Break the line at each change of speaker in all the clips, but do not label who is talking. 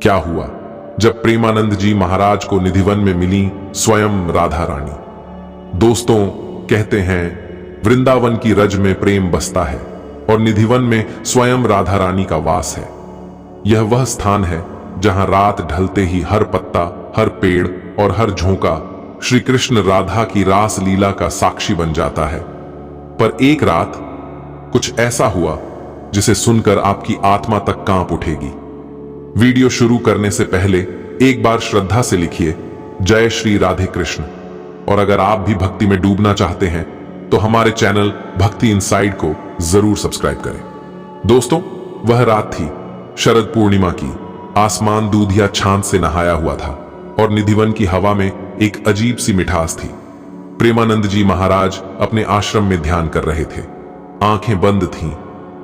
क्या हुआ जब प्रेमानंद जी महाराज को निधिवन में मिली स्वयं राधा रानी। दोस्तों, कहते हैं वृंदावन की रज में प्रेम बसता है और निधिवन में स्वयं राधा रानी का वास है। यह वह स्थान है जहां रात ढलते ही हर पत्ता, हर पेड़ और हर झोंका श्री कृष्ण राधा की रास लीला का साक्षी बन जाता है। पर एक रात कुछ ऐसा हुआ जिसे सुनकर आपकी आत्मा तक कांप उठेगी। वीडियो शुरू करने से पहले एक बार श्रद्धा से लिखिए जय श्री राधे कृष्ण। और अगर आप भी भक्ति में डूबना चाहते हैं तो हमारे चैनल भक्ति इनसाइड को जरूर सब्सक्राइब करें। दोस्तों, वह रात थी शरद पूर्णिमा की। आसमान दूधिया छांद से नहाया हुआ था और निधिवन की हवा में एक अजीब सी मिठास थी। प्रेमानंद जी महाराज अपने आश्रम में ध्यान कर रहे थे। आंखें बंद थीं,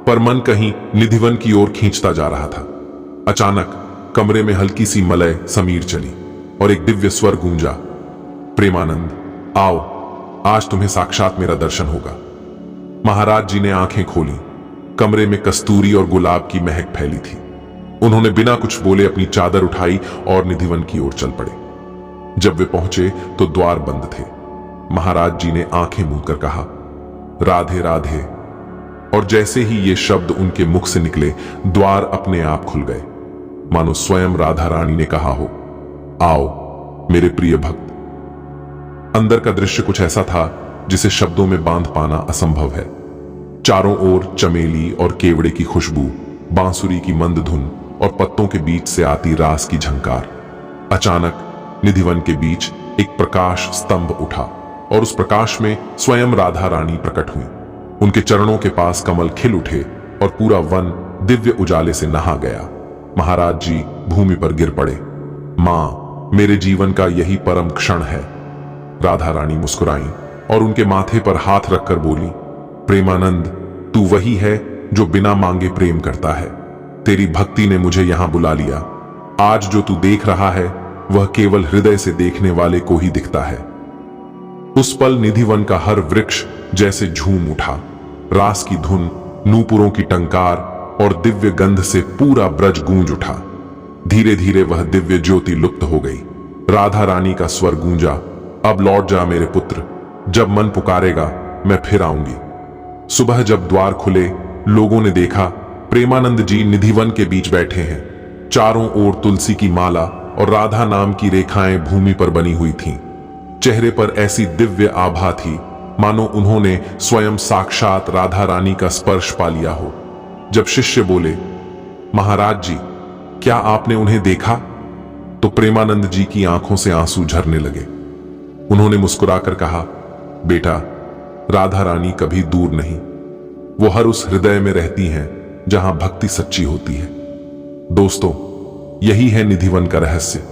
पर मन कहीं निधिवन की ओर खींचता जा रहा था। अचानक कमरे में हल्की सी मलय समीर चली और एक दिव्य स्वर गूंजा, प्रेमानंद आओ, आज तुम्हें साक्षात मेरा दर्शन होगा। महाराज जी ने आंखें खोली। कमरे में कस्तूरी और गुलाब की महक फैली थी। उन्होंने बिना कुछ बोले अपनी चादर उठाई और निधिवन की ओर चल पड़े। जब वे पहुंचे तो द्वार बंद थे। महाराज जी ने आंखें मूंदकर कहा, राधे राधे। और जैसे ही ये शब्द उनके मुख से निकले, द्वार अपने आप खुल गए, मानो स्वयं राधा रानी ने कहा हो, आओ मेरे प्रिय भक्त। अंदर का दृश्य कुछ ऐसा था जिसे शब्दों में बांध पाना असंभव है। चारों ओर चमेली और केवड़े की खुशबू, बांसुरी की मंद धुन और पत्तों के बीच से आती रास की झंकार। अचानक निधिवन के बीच एक प्रकाश स्तंभ उठा और उस प्रकाश में स्वयं राधा रानी प्रकट हुई। उनके चरणों के पास कमल खिल उठे और पूरा वन दिव्य उजाले से नहा गया। महाराज जी भूमि पर गिर पड़े। मां, मेरे जीवन का यही परम क्षण है। राधा रानी मुस्कुराई और उनके माथे पर हाथ रखकर बोली, प्रेमानंद, तू वही है जो बिना मांगे प्रेम करता है। तेरी भक्ति ने मुझे यहां बुला लिया। आज जो तू देख रहा है वह केवल हृदय से देखने वाले को ही दिखता है। उस पल निधिवन का हर वृक्ष जैसे झूम उठा। रास की धुन, नूपुरों की टंकार और दिव्य गंध से पूरा ब्रज गूंज उठा। धीरे धीरे वह दिव्य ज्योति लुप्त हो गई। राधा रानी का स्वर गूंजा, अब लौट जा मेरे पुत्र, जब मन पुकारेगा मैं फिर आऊंगी। सुबह जब द्वार खुले, लोगों ने देखा प्रेमानंद जी निधिवन के बीच बैठे हैं। चारों ओर तुलसी की माला और राधा नाम की रेखाएं भूमि पर बनी हुई थीं। चेहरे पर ऐसी दिव्य आभा थी मानो उन्होंने स्वयं साक्षात राधा रानी का स्पर्श पा लिया हो। जब शिष्य बोले, महाराज जी, क्या आपने उन्हें देखा? तो प्रेमानंद जी की आंखों से आंसू झरने लगे। उन्होंने मुस्कुराकर कहा, बेटा, राधा रानी कभी दूर नहीं, वो हर उस हृदय में रहती हैं जहां भक्ति सच्ची होती है। दोस्तों, यही है निधिवन का रहस्य,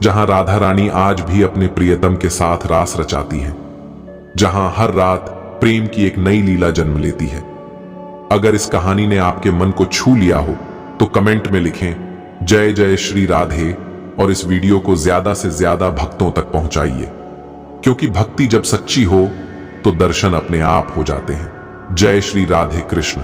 जहां राधा रानी आज भी अपने प्रियतम के साथ रास रचाती हैं, जहां हर रात प्रेम की एक नई लीला जन्म लेती है। अगर इस कहानी ने आपके मन को छू लिया हो तो कमेंट में लिखें जय जय श्री राधे और इस वीडियो को ज्यादा से ज्यादा भक्तों तक पहुंचाइए, क्योंकि भक्ति जब सच्ची हो तो दर्शन अपने आप हो जाते हैं। जय श्री राधे कृष्ण।